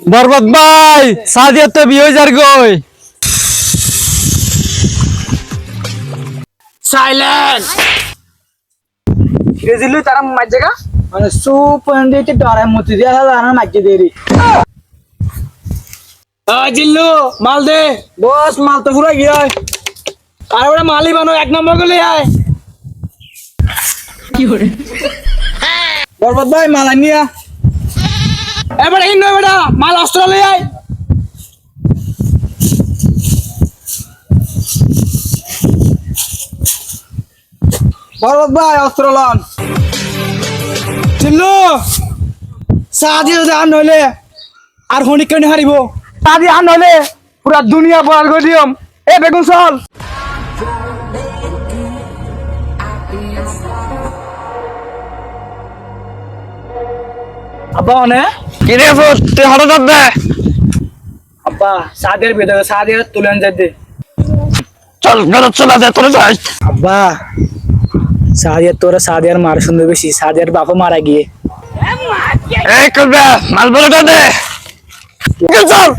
বরবাদ ভাই সাদিয়া তো বিয়ে হয়ে যার গই সাইলেন্ট রেজিলু তারা মাঝ জায়গা মানে সুপন দিতে ডরে মতি দিয়া না মাঝে দেরি জিল্লু মাল দে বস মাল তো পুরো গিয়া আর ওরা মালই বানো এক নম্বর গলে আয় বরবাদ ভাই মাল আনিয়া এবারে ইন নয় বেটা মাল অস্ট্রেলিয়া আয় বরবাদ ভাই অস্ত্র লন জিল্লু সাদি দান হইলে আর হনি কেন হারিব সাদি আন হলে পুরা দুনিয়া বল করে দিম এ বেগুন চল আব্বা অনে কিরে ফুট তুই হঠাৎ দে আব্বা সাদের বেদে সাদের তুলেন যাই দে চল গেল চলে দে তোর যাই আব্বা সাদিয়ার তোরা সাদিয়ার মার সুন্দর বেশি সাদিয়ার বাপা মারা গিয়ে এই করবে মাল বলটা দে চল